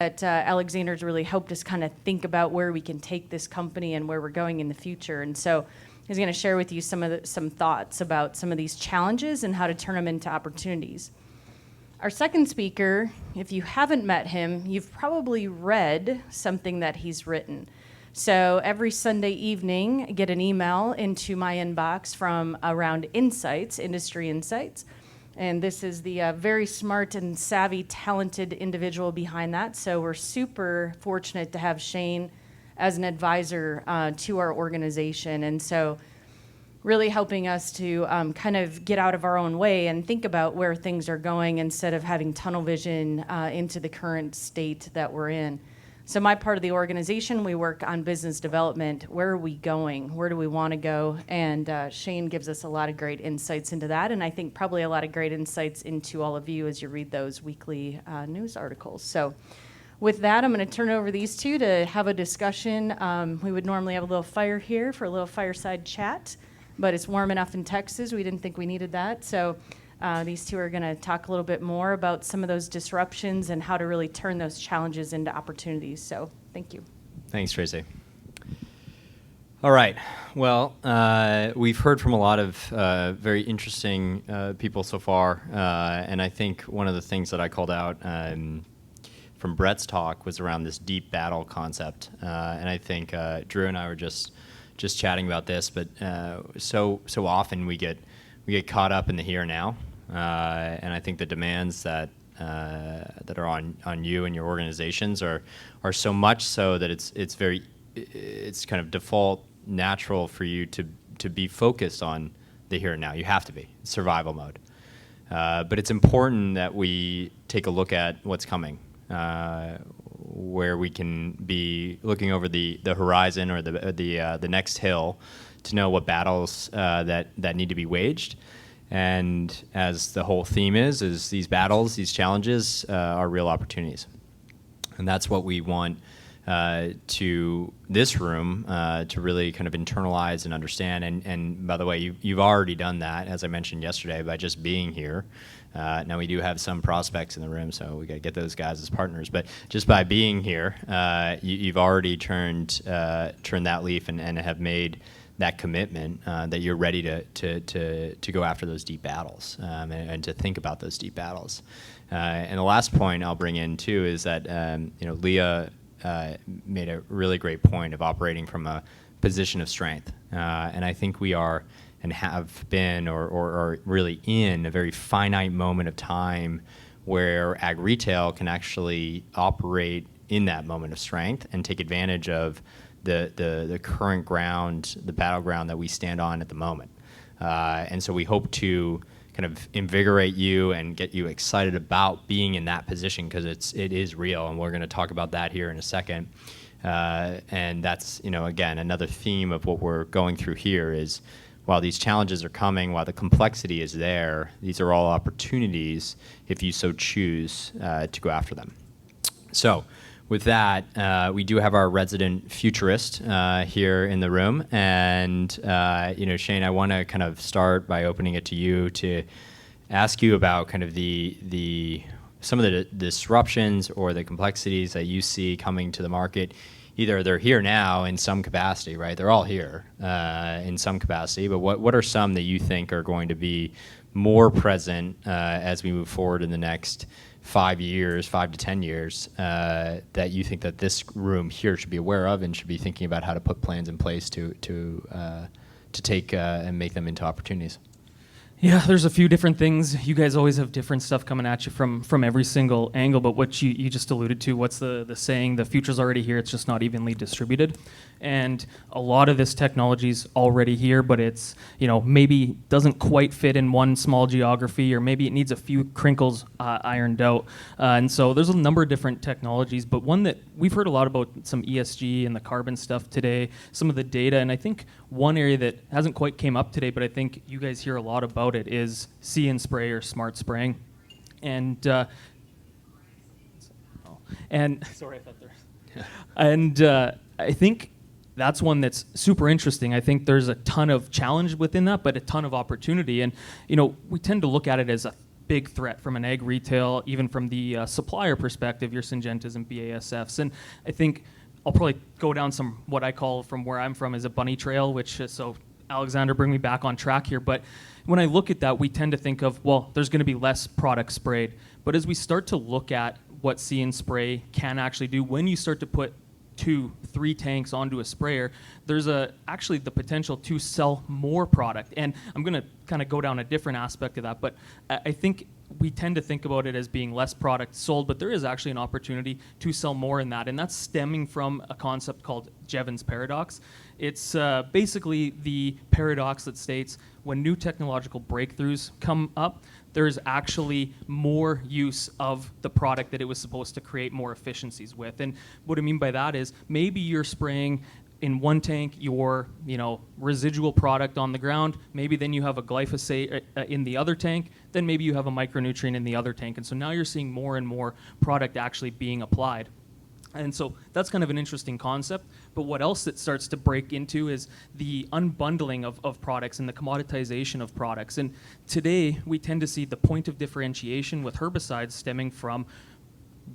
that Alexander's really helped us kind of think about where we can take this company and where we're going in the future. And so he's going to share with you some thoughts about some of these challenges and how to turn them into opportunities. Our second speaker, if you haven't met him, you've probably read something that he's written. So every Sunday evening, I get an email into my inbox from Around Insights, Industry Insights. And this is the very smart and savvy, talented individual behind that. So we're super fortunate to have Shane as an advisor to our organization. And so really helping us to kind of get out of our own way and think about where things are going instead of having tunnel vision into the current state that we're in. So my part of the organization, we work on business development. Where are we going? Where do we want to go? And Shane gives us a lot of great insights into that, and I think probably a lot of great insights into all of you as you read those weekly news articles. So with that, I'm going to turn over these two to have a discussion. We would normally have a little fire here for a little fireside chat, but it's warm enough in Texas. We didn't think we needed that. So these two are going to talk a little bit more about some of those disruptions and how to really turn those challenges into opportunities. So thank you. Thanks, Tracy. All right. Well, we've heard from a lot of very interesting people so far. And I think one of the things that I called out from Brett's talk was around this deep battle concept. And I think Drew and I were just chatting about this, but so often we get caught up in the here and now. And I think the demands that are on you and your organizations are so much so that it's kind of default natural for you to be focused on the here and now. You have to be survival mode. But it's important that we take a look at what's coming, where we can be looking over the horizon or the next hill to know what battles that need to be waged. And as the whole theme is these battles, these challenges are real opportunities. And that's what we want to this room to really kind of internalize and understand. And by the way, you've already done that, as I mentioned yesterday, by just being here. Now we do have some prospects in the room, so we got to get those guys as partners. But just by being here, you've already turned that leaf and have made that commitment that you're ready to go after those deep battles and to think about those deep battles. And the last point I'll bring in too is that Leah made a really great point of operating from a position of strength, and I think we are and have been or really in a very finite moment of time where ag retail can actually operate in that moment of strength and take advantage of the current ground, the battleground that we stand on at the moment. And so we hope to kind of invigorate you and get you excited about being in that position, because it is real, and we're going to talk about that here in a second. And that's, again, another theme of what we're going through here is, while these challenges are coming, while the complexity is there, these are all opportunities if you so choose to go after them. So with that, we do have our resident futurist here in the room. And, Shane, I want to kind of start by opening it to you to ask you about kind of some of the disruptions or the complexities that you see coming to the market. Either they're here now in some capacity, right? They're all here in some capacity, but what are some that you think are going to be more present as we move forward in the next 5 to 10 years, that you think that this room here should be aware of and should be thinking about how to put plans in place to take and make them into opportunities? Yeah, there's a few different things. You guys always have different stuff coming at you from every single angle, but what you just alluded to, what's the saying, the future's already here, it's just not evenly distributed. And a lot of this technology's already here, but it's, maybe doesn't quite fit in one small geography, or maybe it needs a few crinkles ironed out. And so there's a number of different technologies, but one that we've heard a lot about, some ESG and the carbon stuff today, some of the data, and I think one area that hasn't quite came up today, but I think you guys hear a lot about it, is See and Spray or smart spraying. And sorry, I thought there. And I think that's one that's super interesting. I think there's a ton of challenge within that, but a ton of opportunity. And we tend to look at it as big threat from an ag retail, even from the supplier perspective, your Syngentas and BASFs. And I think I'll probably go down some, what I call from where I'm from, is a bunny trail, which is, so Alexander, bring me back on track here. But when I look at that, we tend to think of, well, there's going to be less product sprayed. But as we start to look at what See and Spray can actually do, when you start to put 2-3 tanks onto a sprayer, there's actually the potential to sell more product. And I'm going to kind of go down a different aspect of that, but I think we tend to think about it as being less product sold, but there is actually an opportunity to sell more in that, and that's stemming from a concept called Jevons paradox. It's basically the paradox that states when new technological breakthroughs come up, there's actually more use of the product that it was supposed to create more efficiencies with. And what I mean by that is maybe you're spraying in one tank your residual product on the ground, maybe then you have a glyphosate in the other tank, then maybe you have a micronutrient in the other tank. And so now you're seeing more and more product actually being applied. And so that's kind of an interesting concept. But what else it starts to break into is the unbundling of products and the commoditization of products. And today we tend to see the point of differentiation with herbicides stemming from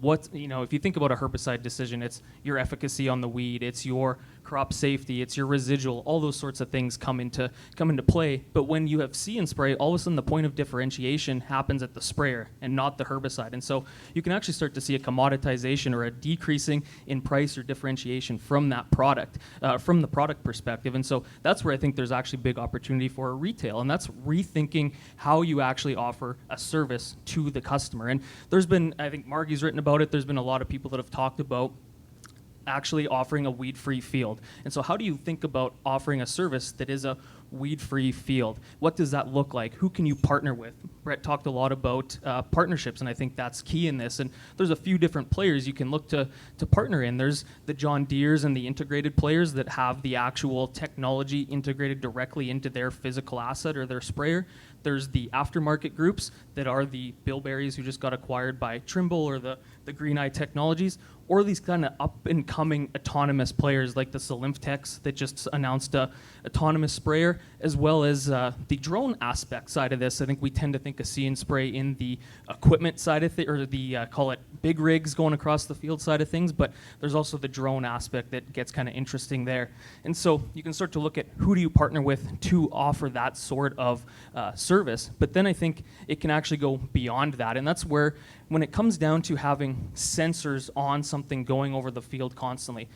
if you think about a herbicide decision, it's your efficacy on the weed, it's your crop safety, it's your residual, all those sorts of things come into play. But when you have See and Spray, all of a sudden the point of differentiation happens at the sprayer and not the herbicide. And so you can actually start to see a commoditization or a decreasing in price or differentiation from that product, from the product perspective. And so that's where I think there's actually big opportunity for retail, and that's rethinking how you actually offer a service to the customer. And there's been, I think Margie's written about it, there's been a lot of people that have talked about actually offering a weed-free field. And so how do you think about offering a service that is a weed-free field? What does that look like? Who can you partner with? Brett talked a lot about partnerships, and I think that's key in this. And there's a few different players you can look to partner in. There's the John Deeres and the integrated players that have the actual technology integrated directly into their physical asset or their sprayer. There's the aftermarket groups that are the Bilberries who just got acquired by Trimble, or the Green Eye Technologies, or these kind of up-and-coming autonomous players like the Solimftex that just announced a autonomous sprayer, as well as the drone aspect side of this. I think we tend to think of See and Spray in the equipment side of or the call it big rigs going across the field side of things, but there's also the drone aspect that gets kind of interesting there. And so you can start to look at who do you partner with to offer that sort of service, but then I think it can actually go beyond that, and that's where when it comes down to having sensors on something going over the field constantly,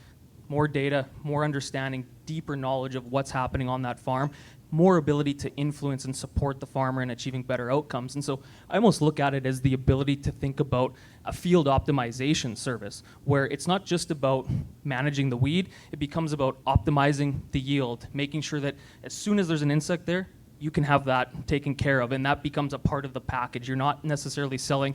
more data, more understanding, deeper knowledge of what's happening on that farm, more ability to influence and support the farmer in achieving better outcomes. And so I almost look at it as the ability to think about a field optimization service, where it's not just about managing the weed, it becomes about optimizing the yield, making sure that as soon as there's an insect there, you can have that taken care of, and that becomes a part of the package. You're not necessarily selling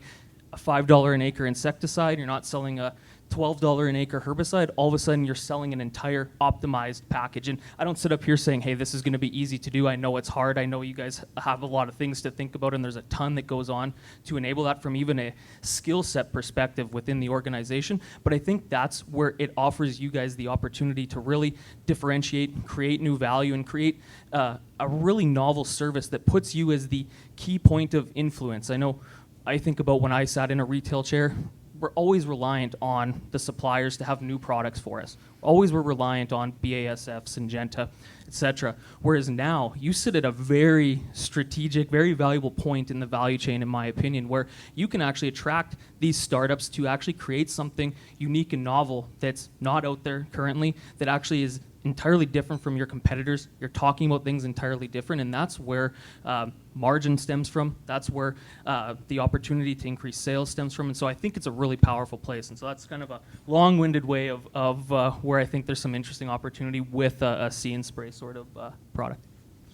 a $5 an acre insecticide, you're not selling a $12 an acre herbicide. All of a sudden you're selling an entire optimized package. And I don't sit up here saying, hey, this is going to be easy to do. I know it's hard. I know you guys have a lot of things to think about, and there's a ton that goes on to enable that from even a skill set perspective within the organization. But I think that's where it offers you guys the opportunity to really differentiate, create new value, and create a really novel service that puts you as the key point of influence. I think about when I sat in a retail chair, we're always reliant on the suppliers to have new products for us. Always we're reliant on BASF, Syngenta, et cetera. Whereas now, you sit at a very strategic, very valuable point in the value chain, in my opinion, where you can actually attract these startups to actually create something unique and novel that's not out there currently, that actually is entirely different from your competitors. You're talking about things entirely different, and that's where margin stems from. That's where the opportunity to increase sales stems from. And so I think it's a really powerful place. And so that's kind of a long-winded way of where I think there's some interesting opportunity with a See and Spray sort of product.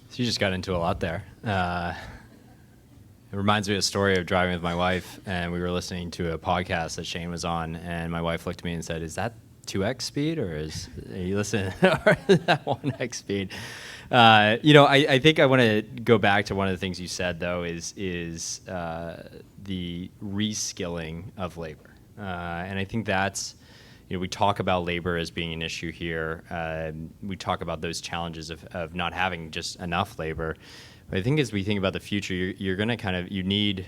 So you just got into a lot there. It reminds me of a story of driving with my wife, and we were listening to a podcast that Shane was on, and my wife looked at me and said, "Is that 2x speed, or are you listening or is that 1x speed?" I think I want to go back to one of the things you said, though, is the reskilling of labor. And I think that's, we talk about labor as being an issue here. We talk about those challenges of not having just enough labor. But I think as we think about the future, you're going to you need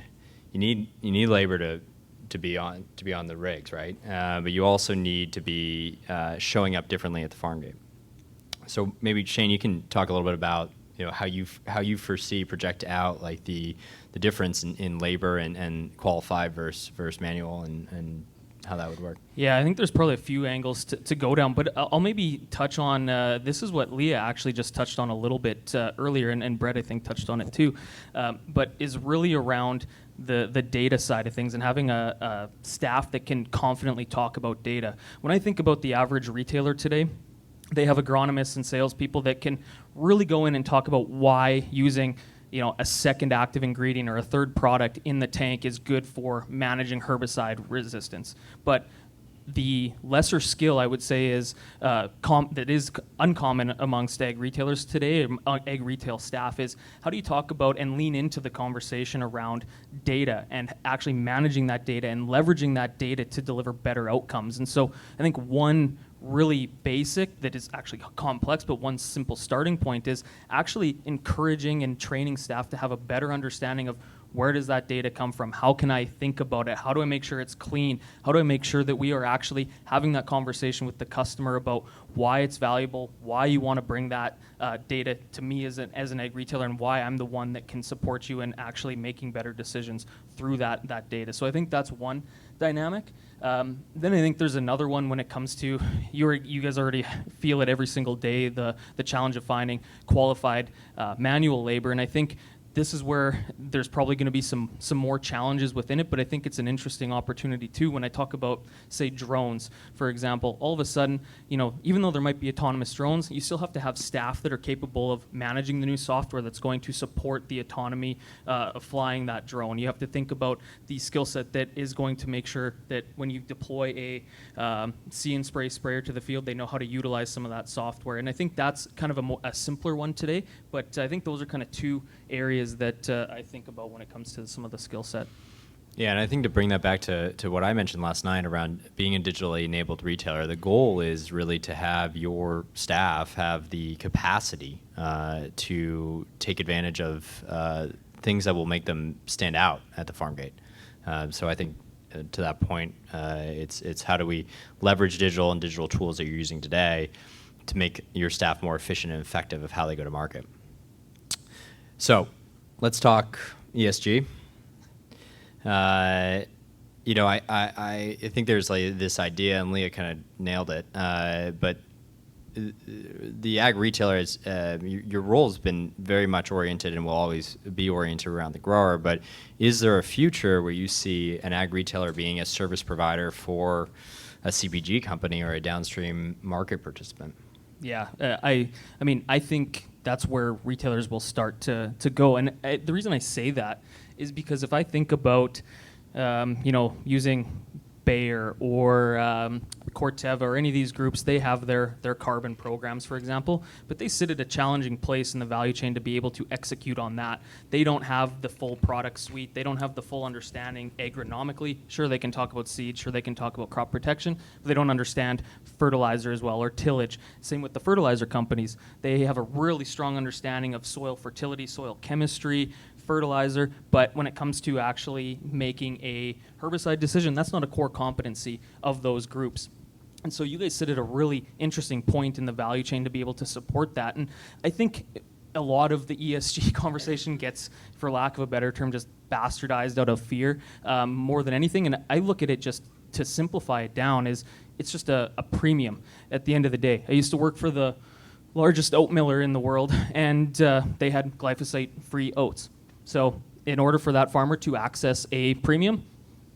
you need labor to be on the rigs, right? But you also need to be showing up differently at the farm gate. So maybe Shane, you can talk a little bit about how you project out like the difference in labor and qualified versus manual and how that would work. Yeah, I think there's probably a few angles to go down, but I'll maybe touch on, this is what Leah actually just touched on a little bit earlier, and Brett, I think, touched on it too, but is really around the data side of things and having a staff that can confidently talk about data. When I think about the average retailer today, they have agronomists and salespeople that can really go in and talk about why using a second active ingredient or a third product in the tank is good for managing herbicide resistance. But the lesser skill, I would say, is that is uncommon amongst ag retailers today, ag retail staff, is how do you talk about and lean into the conversation around data and actually managing that data and leveraging that data to deliver better outcomes. And so I think one really basic that is actually complex, but one simple starting point is actually encouraging and training staff to have a better understanding of where does that data come from? How can I think about it? How do I make sure it's clean? How do I make sure that we are actually having that conversation with the customer about why it's valuable, why you want to bring that data to me as an ag retailer, and why I'm the one that can support you in actually making better decisions through that data. So I think that's one dynamic. Then I think there's another one when it comes to, you guys already feel it every single day, the challenge of finding qualified manual labor. And I think this is where there's probably going to be some more challenges within it, but I think it's an interesting opportunity too. When I talk about, say, drones, for example, all of a sudden, even though there might be autonomous drones, you still have to have staff that are capable of managing the new software that's going to support the autonomy of flying that drone. You have to think about the skill set that is going to make sure that when you deploy a see and spray sprayer to the field, they know how to utilize some of that software. And I think that's kind of a simpler one today, but I think those are kind of two areas that I think about when it comes to some of the skill set. Yeah, and I think to bring that back to what I mentioned last night around being a digitally enabled retailer, the goal is really to have your staff have the capacity to take advantage of things that will make them stand out at the farm gate. So I think to that point, it's how do we leverage digital and digital tools that you're using today to make your staff more efficient and effective of how they go to market. So let's talk ESG. I think there's like this idea, and Leah kind of nailed it. But the ag retailer is your role has been very much oriented and will always be oriented around the grower. But is there a future where you see an ag retailer being a service provider for a CPG company or a downstream market participant? Yeah, I think that's where retailers will start to go. And the reason I say that is because if I think about, using Bayer or Corteva or any of these groups, they have their carbon programs, for example, but they sit at a challenging place in the value chain to be able to execute on that. They don't have the full product suite. They don't have the full understanding agronomically. Sure, they can talk about seed. Sure, they can talk about crop protection, but they don't understand fertilizer as well, or tillage. Same with the fertilizer companies. They have a really strong understanding of soil fertility, soil chemistry, fertilizer, but when it comes to actually making a herbicide decision, that's not a core competency of those groups. And so you guys sit at a really interesting point in the value chain to be able to support that. And I think a lot of the ESG conversation gets, for lack of a better term, just bastardized out of fear more than anything. And I look at it, just to simplify it down, is it's just a premium at the end of the day. I used to work for the largest oat miller in the world, and they had glyphosate-free oats. So in order for that farmer to access a premium,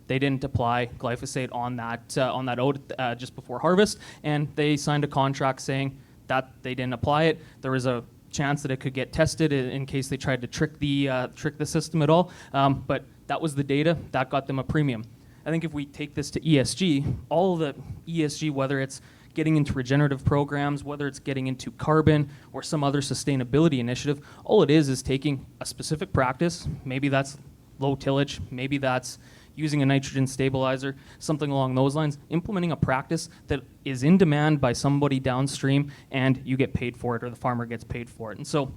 they didn't apply glyphosate on that oat just before harvest, and they signed a contract saying that they didn't apply it. There was a chance that it could get tested in case they tried to trick the system at all, but that was the data that got them a premium. I think if we take this to ESG, all the ESG, whether it's getting into regenerative programs, whether it's getting into carbon or some other sustainability initiative, all it is taking a specific practice, maybe that's low tillage, maybe that's using a nitrogen stabilizer, something along those lines, implementing a practice that is in demand by somebody downstream, and you get paid for it, or the farmer gets paid for it. And so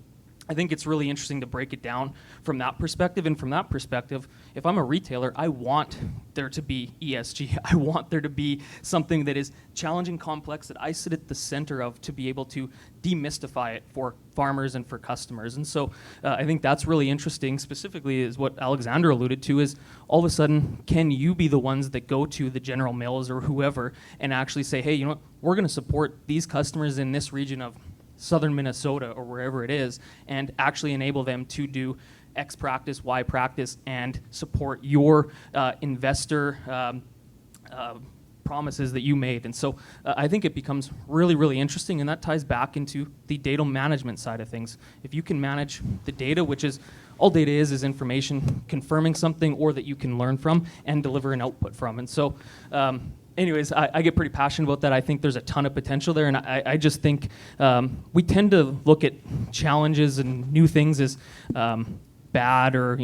I think it's really interesting to break it down from that perspective. And from that perspective, if I'm a retailer, I want there to be ESG. I want there to be something that is challenging, complex, that I sit at the center of to be able to demystify it for farmers and for customers. And so I think that's really interesting, specifically is what Alexander alluded to, is all of a sudden, can you be the ones that go to the General Mills or whoever and actually say, hey, you know what, we're going to support these customers in this region of southern Minnesota or wherever it is, and actually enable them to do X practice, Y practice, and support your investor promises that you made. And so I think it becomes really, really interesting, and that ties back into the data management side of things. If you can manage the data, which is all data is information confirming something or that you can learn from and deliver an output from. And so anyways, I get pretty passionate about that. I think there's a ton of potential there, and I just think we tend to look at challenges and new things as bad, or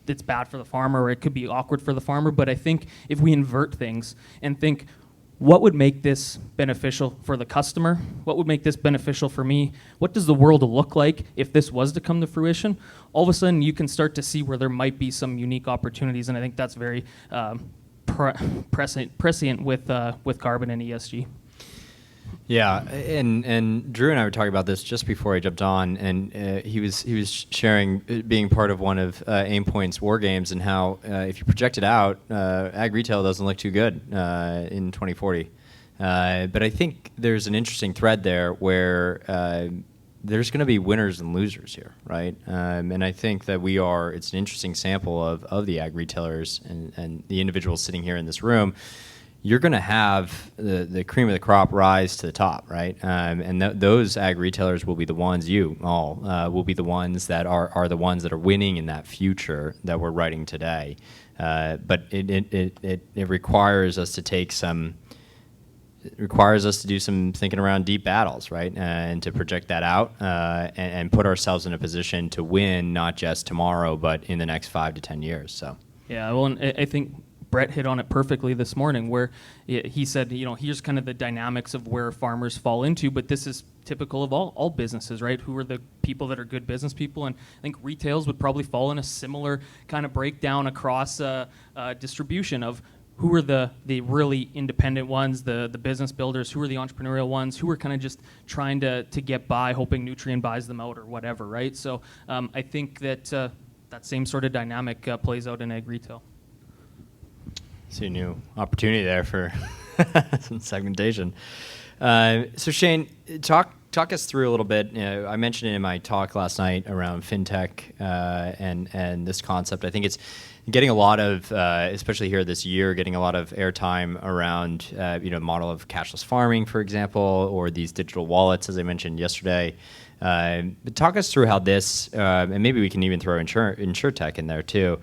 it's bad for the farmer, or it could be awkward for the farmer. But I think if we invert things and think, what would make this beneficial for the customer? What would make this beneficial for me? What does the world look like if this was to come to fruition? All of a sudden, you can start to see where there might be some unique opportunities, and I think that's very prescient with carbon and ESG. Yeah, and Drew and I were talking about this just before I jumped on, and he was sharing being part of one of Aimpoint's war games, and how if you project it out, ag retail doesn't look too good in 2040. But I think there's an interesting thread there where there's going to be winners and losers here, right? And I think that it's an interesting sample of the ag retailers and the individuals sitting here in this room. You're going to have the cream of the crop rise to the top, right? And those ag retailers will be the ones, will be the ones that are the ones that are winning in that future that we're writing today. But it requires us to take it requires us to do some thinking around deep battles, right? And to project that out and put ourselves in a position to win, not just tomorrow, but in the next 5 to 10 years. So. Yeah, well, and I think Brett hit on it perfectly this morning, where he said, here's kind of the dynamics of where farmers fall into, but this is typical of all businesses, right? Who are the people that are good business people? And I think retails would probably fall in a similar kind of breakdown across distribution of who are the really independent ones, the business builders, who are the entrepreneurial ones, who are kind of just trying to get by, hoping Nutrien buys them out or whatever, right? So I think that that same sort of dynamic plays out in ag retail. See a new opportunity there for some segmentation. So Shane, talk us through a little bit. I mentioned it in my talk last night around fintech and this concept. I think it's getting a lot of, especially here this year, getting a lot of airtime around model of cashless farming, for example, or these digital wallets, as I mentioned yesterday. But talk us through how this, and maybe we can even throw InsurTech in there too.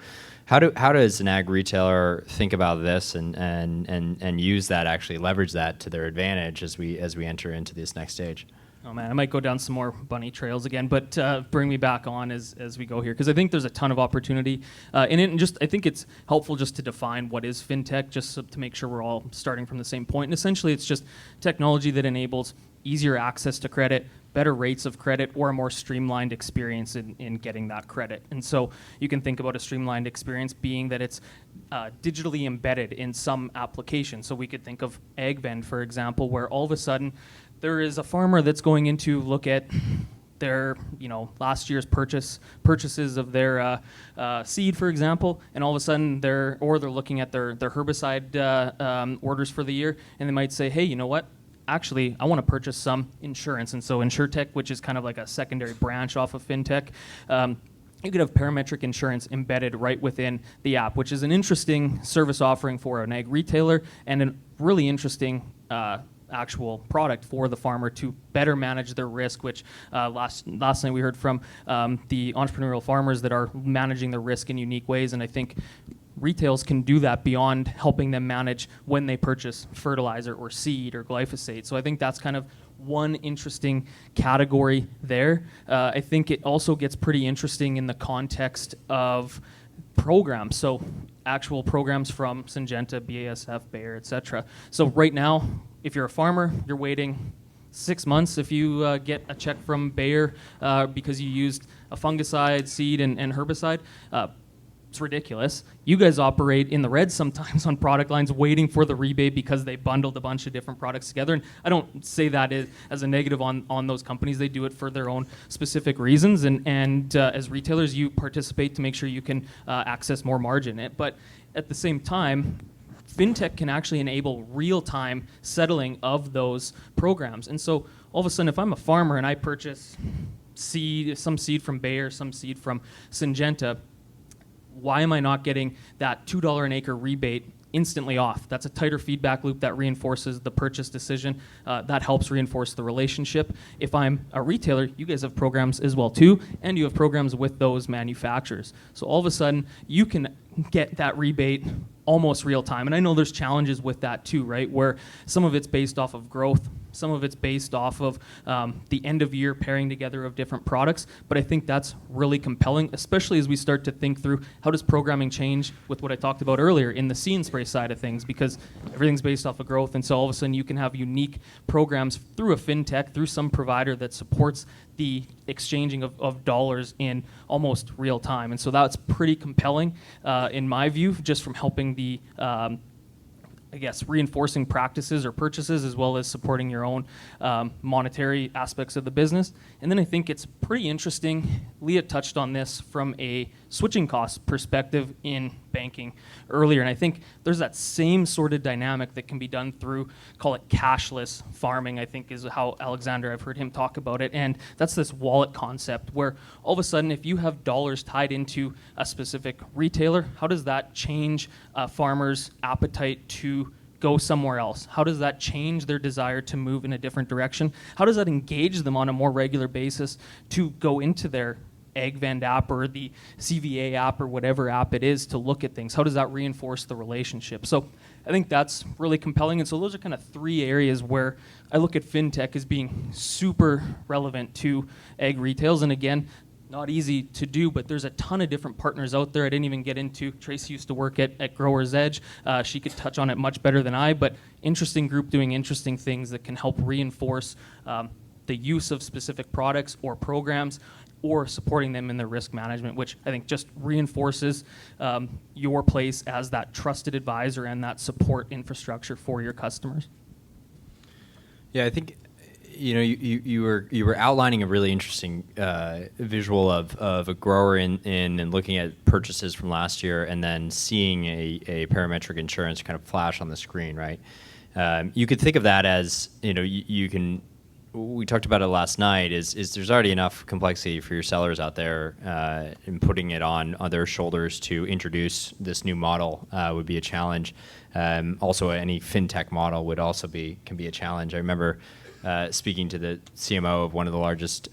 How does an ag retailer think about this and use that, actually leverage that to their advantage as we enter into this next stage? Oh man, I might go down some more bunny trails again, but bring me back on as we go here, because I think there's a ton of opportunity in it, and I think it's helpful just to define what is fintech, just to make sure we're all starting from the same point. And essentially, it's just technology that enables easier access to credit, better rates of credit, or a more streamlined experience in getting that credit. And so you can think about a streamlined experience being that it's digitally embedded in some application. So we could think of AgVend, for example, where all of a sudden there is a farmer that's going in to look at their last year's purchases of their seed, for example, and all of a sudden they're looking at their herbicide orders for the year, and they might say, hey, you know what? Actually, I want to purchase some insurance. And so InsurTech, which is kind of like a secondary branch off of fintech, you could have parametric insurance embedded right within the app, which is an interesting service offering for an ag retailer and a really interesting actual product for the farmer to better manage their risk, which last night we heard from the entrepreneurial farmers that are managing their risk in unique ways. And I think retails can do that beyond helping them manage when they purchase fertilizer or seed or glyphosate. So I think that's kind of one interesting category there. I think it also gets pretty interesting in the context of programs. So actual programs from Syngenta, BASF, Bayer, etc. So right now, if you're a farmer, you're waiting 6 months if you get a check from Bayer because you used a fungicide, seed, and herbicide. It's ridiculous. You guys operate in the red sometimes on product lines waiting for the rebate because they bundled a bunch of different products together. And I don't say that as a negative on those companies. They do it for their own specific reasons. And as retailers, you participate to make sure you can access more margin. But at the same time, fintech can actually enable real-time settling of those programs. And so all of a sudden, if I'm a farmer and I purchase some seed from Bayer, some seed from Syngenta, why am I not getting that $2 an acre rebate instantly off? That's a tighter feedback loop that reinforces the purchase decision. That helps reinforce the relationship. If I'm a retailer, you guys have programs as well too, and you have programs with those manufacturers. So all of a sudden, you can get that rebate almost real time. And I know there's challenges with that too, right? Where some of it's based off of growth, some of it's based off of the end of year pairing together of different products. But I think that's really compelling, especially as we start to think through how does programming change with what I talked about earlier in the See and Spray side of things, because everything's based off of growth. And so all of a sudden you can have unique programs through a fintech, through some provider that supports the exchanging of dollars in almost real time. And so that's pretty compelling in my view, just from helping the reinforcing practices or purchases, as well as supporting your own monetary aspects of the business. And then I think it's pretty interesting, Leah touched on this from a switching cost perspective in banking earlier. And I think there's that same sort of dynamic that can be done through, call it cashless farming, I think is how Alexander, I've heard him talk about it. And that's this wallet concept where all of a sudden, if you have dollars tied into a specific retailer, how does that change a farmer's appetite to go somewhere else? How does that change their desire to move in a different direction? How does that engage them on a more regular basis to go into their AgVend app or the CVA app or whatever app it is to look at things? How does that reinforce the relationship? So I think that's really compelling. And so those are kind of three areas where I look at fintech as being super relevant to ag retails. And again, not easy to do, but there's a ton of different partners out there. I didn't even get into, Tracy used to work at Grower's Edge. She could touch on it much better than I, but interesting group doing interesting things that can help reinforce the use of specific products or programs, or supporting them in their risk management, which I think just reinforces your place as that trusted advisor and that support infrastructure for your customers. Yeah, I think you were outlining a really interesting visual of a grower in and looking at purchases from last year, and then seeing a parametric insurance kind of flash on the screen, right? You could think of that as you can. We talked about it last night, is there's already enough complexity for your sellers out there, and putting it on their shoulders to introduce this new model would be a challenge. Also, any fintech model would also can be a challenge. I remember speaking to the CMO of one of the largest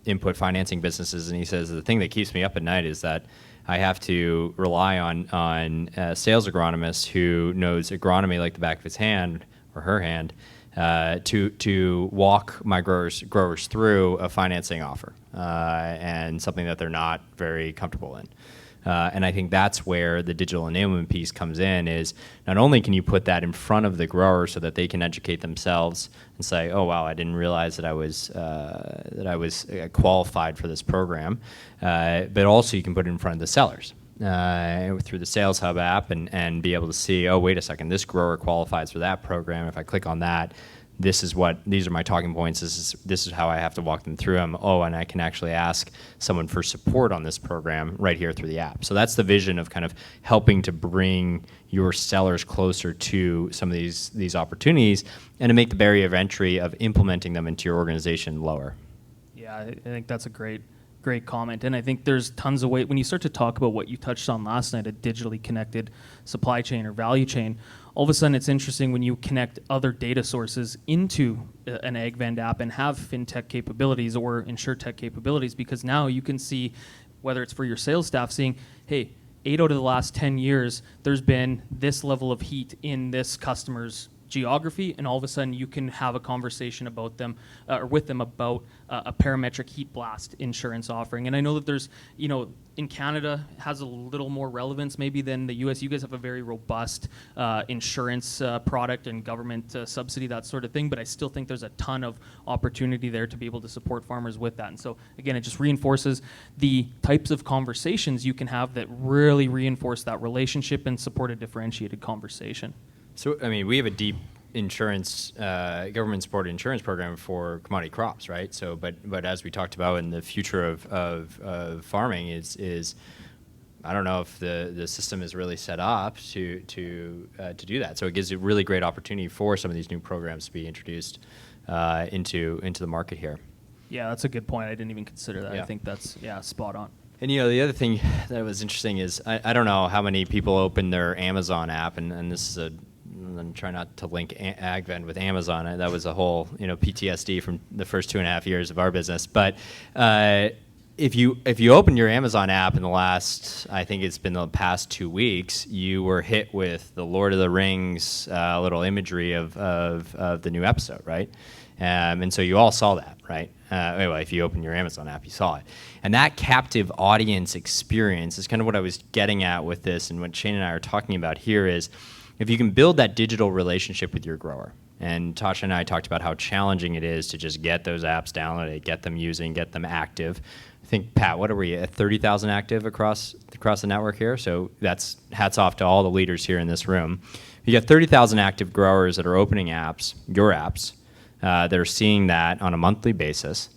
input financing businesses, and he says, the thing that keeps me up at night is that I have to rely on a sales agronomist who knows agronomy like the back of his hand or her hand, to walk my growers through a financing offer and something that they're not very comfortable in. And I think that's where the digital enablement piece comes in, is not only can you put that in front of the grower so that they can educate themselves and say, oh, wow, I didn't realize that I was qualified for this program, but also you can put it in front of the sellers. Through the Sales Hub app and be able to see, oh, wait a second, this grower qualifies for that program. If I click on that, these are my talking points. This is how I have to walk them through them. Oh, and I can actually ask someone for support on this program right here through the app. So that's the vision of kind of helping to bring your sellers closer to some of these opportunities, and to make the barrier of entry of implementing them into your organization lower. Yeah, I think that's a great comment. And I think there's tons of ways, when you start to talk about what you touched on last night, a digitally connected supply chain or value chain, all of a sudden it's interesting when you connect other data sources into an AgVend app and have fintech capabilities or insurtech capabilities, because now you can see, whether it's for your sales staff, seeing, hey, 8 out of the last 10 years, there's been this level of heat in this customer's geography, and all of a sudden you can have a conversation about them or with them about a parametric heat blast insurance offering. And I know that there's, in Canada has a little more relevance maybe than the US. You guys have a very robust insurance product and government subsidy, that sort of thing, but I still think there's a ton of opportunity there to be able to support farmers with that. And so again, it just reinforces the types of conversations you can have that really reinforce that relationship and support a differentiated conversation. So, I mean, we have a deep insurance, government-supported insurance program for commodity crops, right? So, but as we talked about in the future of farming is I don't know if the system is really set up to do that. So it gives a really great opportunity for some of these new programs to be introduced into the market here. Yeah, that's a good point. I didn't even consider that. Yeah. I think that's spot on. And the other thing that was interesting is I don't know how many people open their Amazon app, and this is I'm trying not to link AgVend with Amazon. That was a whole PTSD from the first 2.5 years of our business. But if you open your Amazon app in the last, I think it's been the past 2 weeks, you were hit with the Lord of the Rings little imagery of the new episode, right? And so you all saw that, right? Anyway, if you open your Amazon app, you saw it. And that captive audience experience is kind of what I was getting at with this, and what Shane and I are talking about here is, if you can build that digital relationship with your grower, and Tasha and I talked about how challenging it is to just get those apps downloaded, get them using, get them active. I think, Pat, what are we at 30,000 active across the network here? So that's hats off to all the leaders here in this room. You got 30,000 active growers that are opening apps, your apps, that are seeing that on a monthly basis.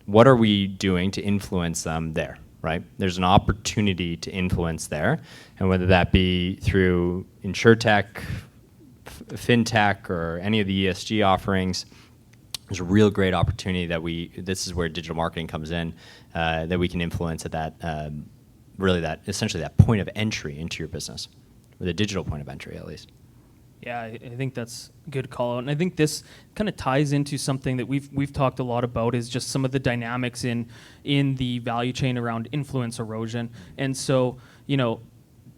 What are we doing to influence them there? Right? There's an opportunity to influence there, and whether that be through InsurTech, FinTech, or any of the ESG offerings, there's a real great opportunity that this is where digital marketing comes in, that we can influence at that, essentially that point of entry into your business, or the digital point of entry at least. Yeah, I think that's a good call out. And I think this kind of ties into something that we've talked a lot about, is just some of the dynamics in the value chain around influence erosion. And so,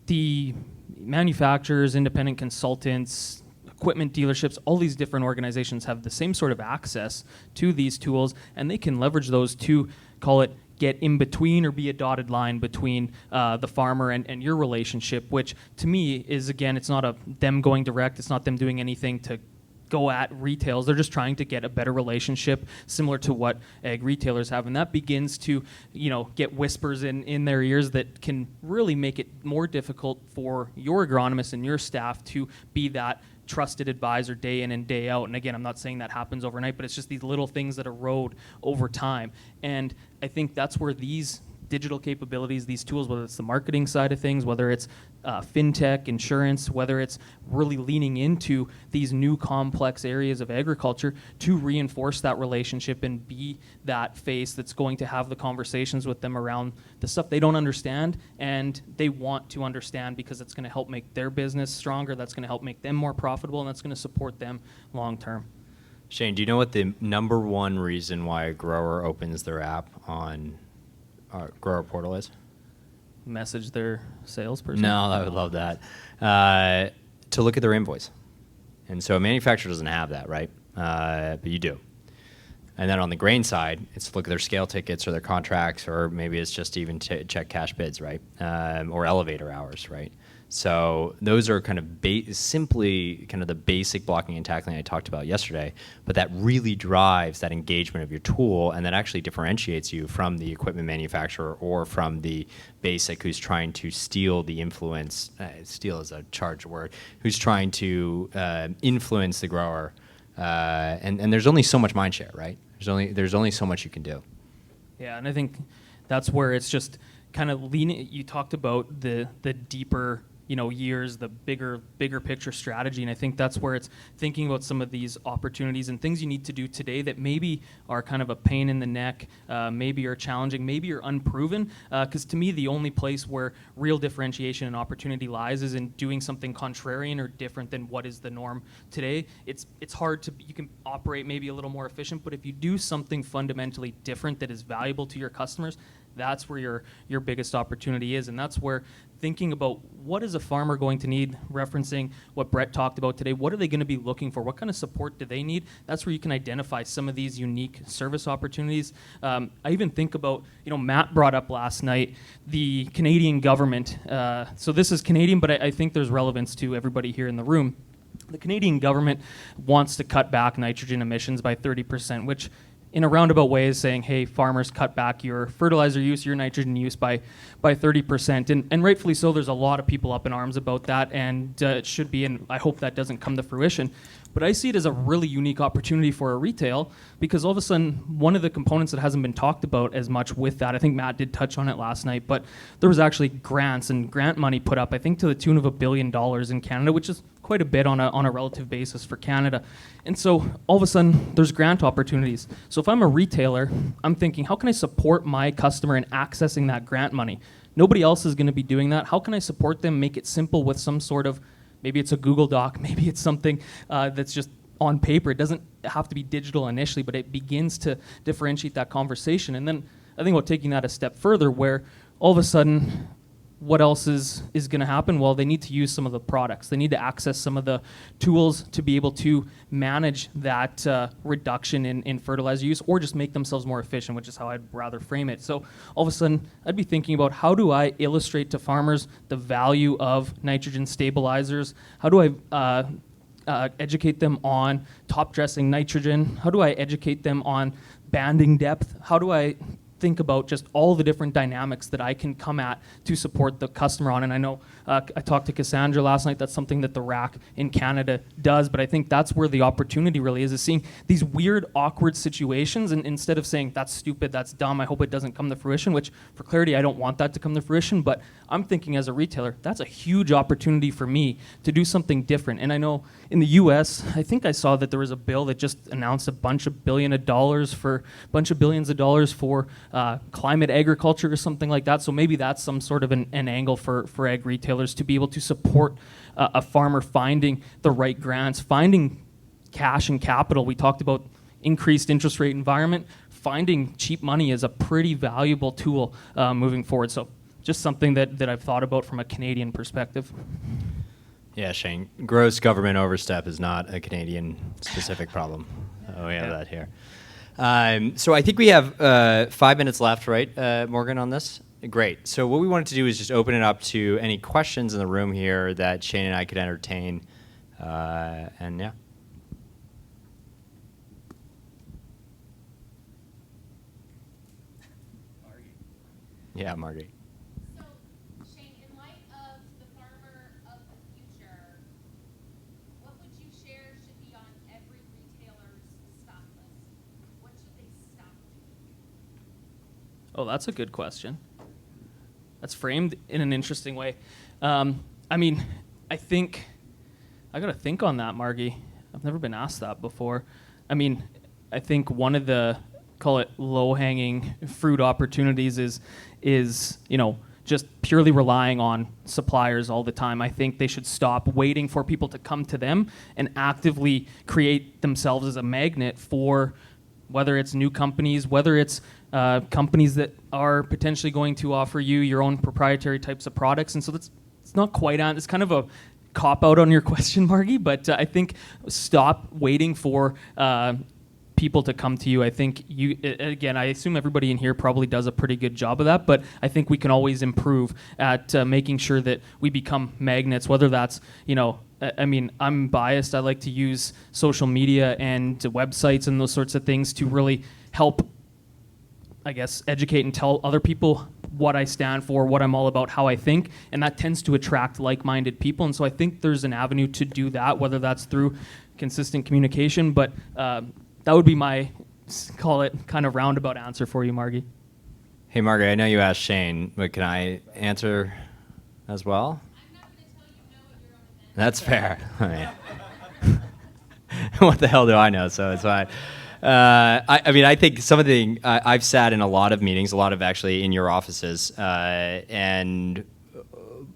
the manufacturers, independent consultants, equipment dealerships, all these different organizations have the same sort of access to these tools, and they can leverage those to, call it, get in between or be a dotted line between the farmer and your relationship, which to me is, again, it's not them going direct, it's not them doing anything to go at retails. They're just trying to get a better relationship similar to what ag retailers have, and that begins to get whispers in their ears that can really make it more difficult for your agronomists and your staff to be that trusted advisor day in and day out. And again, I'm not saying that happens overnight, but it's just these little things that erode over time. And I think that's where these digital capabilities, these tools, whether it's the marketing side of things, whether it's fintech, insurance, whether it's really leaning into these new complex areas of agriculture to reinforce that relationship and be that face that's going to have the conversations with them around the stuff they don't understand and they want to understand, because it's going to help make their business stronger, that's going to help make them more profitable, and that's going to support them long term. Shane, do you know what the number one reason why a grower opens their app on our grower portal is? Message their salesperson? No, I would love that. To look at their invoice. And so a manufacturer doesn't have that, right? But you do. And then on the grain side, it's to look at their scale tickets or their contracts, or maybe it's just even to check cash bids, right? Or elevator hours, right? So those are kind of simply kind of the basic blocking and tackling I talked about yesterday, but that really drives that engagement of your tool, and that actually differentiates you from the equipment manufacturer or from the basic who's trying to steal the influence, steal is a charged word, who's trying to influence the grower. And there's only so much mind share, right? There's only so much you can do. Yeah, and I think that's where it's just kind of leaning. You talked about the deeper years, the bigger picture strategy, and I think that's where it's thinking about some of these opportunities and things you need to do today that maybe are kind of a pain in the neck, maybe are challenging, maybe are unproven, because to me the only place where real differentiation and opportunity lies is in doing something contrarian or different than what is the norm today. It's hard to, you can operate maybe a little more efficient, but if you do something fundamentally different that is valuable to your customers, That's where your biggest opportunity is, and that's where thinking about what is a farmer going to need, referencing what Brett talked about today, what are they going to be looking for? What kind of support do they need? That's where you can identify some of these unique service opportunities. I even think about, Matt brought up last night the Canadian government. So this is Canadian, but I think there's relevance to everybody here in the room. The Canadian government wants to cut back nitrogen emissions by 30%, which in a roundabout way is saying, hey, farmers, cut back your fertilizer use, your nitrogen use by 30%. And rightfully so, there's a lot of people up in arms about that, and it should be, and I hope that doesn't come to fruition. But I see it as a really unique opportunity for a retail, because all of a sudden, one of the components that hasn't been talked about as much with that, I think Matt did touch on it last night, but there was actually grants and grant money put up, I think to the tune of $1 billion in Canada, which is quite a bit on a relative basis for Canada. And so all of a sudden, there's grant opportunities. So if I'm a retailer, I'm thinking, how can I support my customer in accessing that grant money? Nobody else is going to be doing that. How can I support them, make it simple with some sort of, maybe it's a Google Doc, maybe it's something that's just on paper. It doesn't have to be digital initially, but it begins to differentiate that conversation. And then I think about taking that a step further, where all of a sudden, what else is going to happen? Well, they need to use some of the products. They need to access some of the tools to be able to manage that reduction in fertilizer use, or just make themselves more efficient, which is how I'd rather frame it. So all of a sudden, I'd be thinking about, how do I illustrate to farmers the value of nitrogen stabilizers? How do I educate them on top dressing nitrogen? How do I educate them on banding depth? How do I think about just all the different dynamics that I can come at to support the customer on? And I know I talked to Cassandra last night. That's something that the RAC in Canada does, but I think that's where the opportunity really is seeing these weird, awkward situations, and instead of saying, that's stupid, that's dumb, I hope it doesn't come to fruition, which for clarity, I don't want that to come to fruition, but I'm thinking as a retailer, that's a huge opportunity for me to do something different. And I know in the US, I think I saw that there was a bill that just announced a bunch of billions of dollars for climate agriculture or something like that. So maybe that's some sort of an angle for ag retailers to be able to support a farmer finding the right grants, finding cash and capital. We talked about increased interest rate environment. Finding cheap money is a pretty valuable tool moving forward. So just something that I've thought about from a Canadian perspective. Yeah, Shane, gross government overstep is not a Canadian specific problem. We have that here. So I think we have 5 minutes left, right, Morgan, on this? Great. So what we wanted to do is just open it up to any questions in the room here that Shane and I could entertain. And yeah. Yeah, Margie. So, Shane, in light of the farmer of the future, what would you share should be on every retailer's stock list? What should they stop doing? Oh, that's a good question. That's framed in an interesting way. I mean, I think I got to think on that, Margie. I've never been asked that before. I mean, I think one of the, call it low-hanging fruit opportunities is just purely relying on suppliers all the time. I think they should stop waiting for people to come to them and actively create themselves as a magnet for, whether it's new companies, whether it's companies that are potentially going to offer you your own proprietary types of products. And so it's not quite on, it's kind of a cop-out on your question, Margie, but I think stop waiting for people to come to you. I think again, I assume everybody in here probably does a pretty good job of that, but I think we can always improve at making sure that we become magnets, whether that's, I mean, I'm biased. I like to use social media and websites and those sorts of things to really help, I guess, educate and tell other people what I stand for, what I'm all about, how I think, and that tends to attract like-minded people. And so I think there's an avenue to do that, whether that's through consistent communication, but that would be my, call it, kind of roundabout answer for you, Margie. Hey, Margie, I know you asked Shane, but can I answer as well? I'm not going to tell you no at your own event. That's fair. I mean, what the hell do I know? So it's fine. I mean, I think some of the I've sat in a lot of meetings, a lot of actually in your offices, and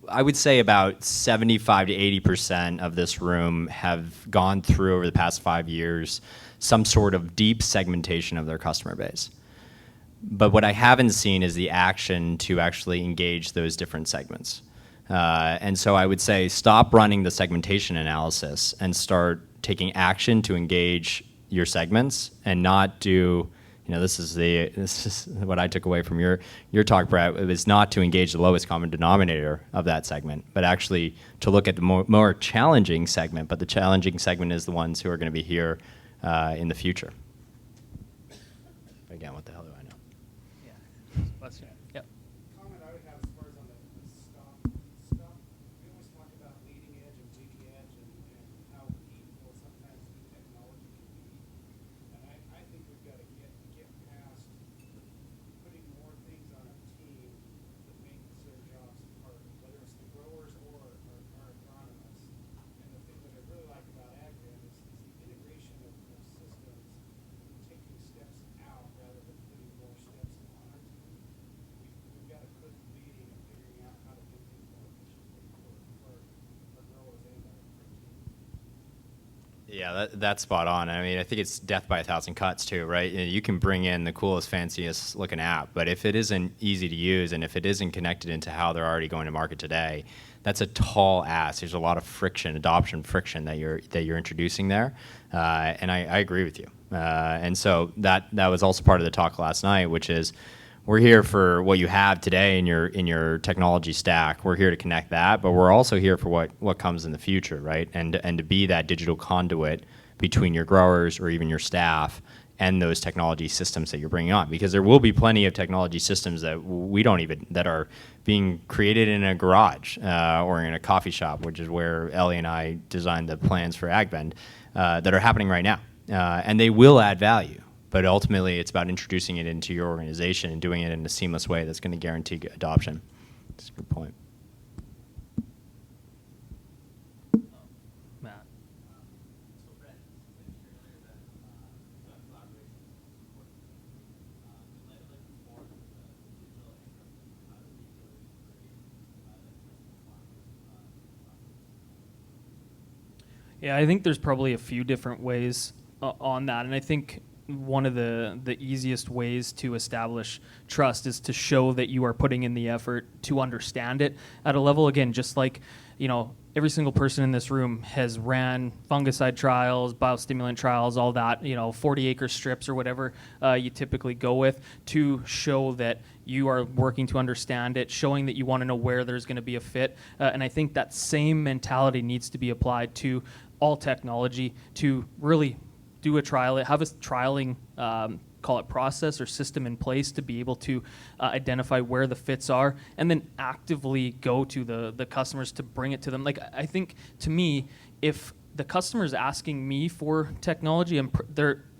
I would say about 75 to 80% of this room have gone through over the past 5 years some sort of deep segmentation of their customer base. But what I haven't seen is the action to actually engage those different segments. And so I would say stop running the segmentation analysis and start taking action to engage your segments, and not do, this is what I took away from your talk, Brett. It was not to engage the lowest common denominator of that segment, but actually to look at the more challenging segment. But the challenging segment is the ones who are going to be here in the future. Again, what the hell do I know? Yep. Comment I would have as far as on the stop. We always talk about leading edge and bleeding edge and how painful sometimes new technology can be. And I think we've got to get past putting more things on our team that make their jobs harder, whether it's the growers or our agronomists. And the thing that I really like about AgVend is the integration of systems, taking steps out rather than putting more steps on our team. We've got to quit leading and figuring out how to do things more efficiently for our growers and our team. Yeah, that's spot on. I mean, I think it's death by a thousand cuts too, right? You can bring in the coolest, fanciest looking app, but if it isn't easy to use and if it isn't connected into how they're already going to market today, that's a tall ask. There's a lot of friction, adoption friction that you're introducing there, and I agree with you. And so that was also part of the talk last night, which is we're here for what you have today in your technology stack. We're here to connect that, but we're also here for what comes in the future, right? And to be that digital conduit between your growers or even your staff and those technology systems that you're bringing on, because there will be plenty of technology systems that that are being created in a garage or in a coffee shop, which is where Ellie and I designed the plans for AgVend, that are happening right now, and they will add value. But ultimately, it's about introducing it into your organization and doing it in a seamless way that's going to guarantee adoption. That's a good point. Matt. So Brett mentioned earlier that collaboration is important. In light of reform, digital infrastructure, how do retailers create that trusted farmers? Yeah, I think there's probably a few different ways on that, and I think one of the easiest ways to establish trust is to show that you are putting in the effort to understand it at a level. Again, just like, every single person in this room has ran fungicide trials, biostimulant trials, all that, 40-acre strips or whatever you typically go with, to show that you are working to understand it, showing that you want to know where there's going to be a fit. And I think that same mentality needs to be applied to all technology to really do a trial, have a trialing, call it process or system in place to be able to identify where the fits are, and then actively go to the customers to bring it to them. Like, I think, to me, if the customer is asking me for technology,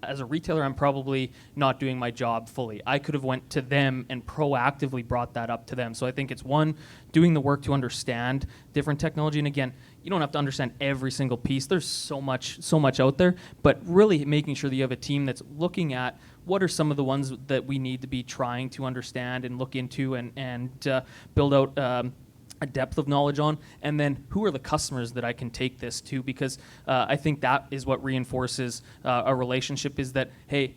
as a retailer, I'm probably not doing my job fully. I could have went to them and proactively brought that up to them. So I think it's one, doing the work to understand different technology. And again, you don't have to understand every single piece. There's so much out there, but really making sure that you have a team that's looking at what are some of the ones that we need to be trying to understand and look into and build out a depth of knowledge on, and then who are the customers that I can take this to, because I think that is what reinforces a relationship, is that, hey,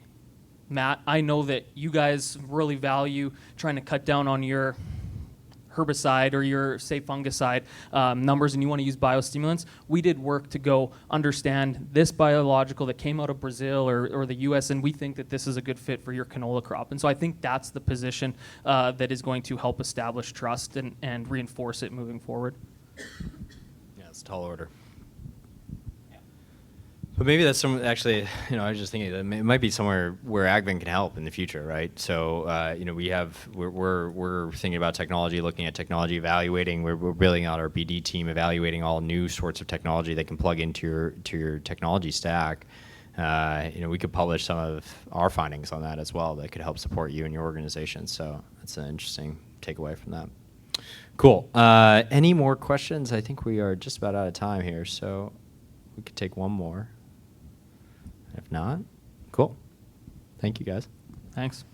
Matt, I know that you guys really value trying to cut down on your herbicide or your, say, fungicide numbers, and you want to use biostimulants. We did work to go understand this biological that came out of Brazil or the US, and we think that this is a good fit for your canola crop. And so I think that's the position that is going to help establish trust and reinforce it moving forward. Yeah, it's a tall order. But maybe that's actually, I was just thinking that it might be somewhere where AgVend can help in the future, right? So, we're thinking about technology, looking at technology, evaluating. We're building out our BD team, evaluating all new sorts of technology that can plug into your technology stack. We could publish some of our findings on that as well that could help support you and your organization. So that's an interesting takeaway from that. Cool. Any more questions? I think we are just about out of time here, so we could take one more. If not, cool. Thank you, guys. Thanks.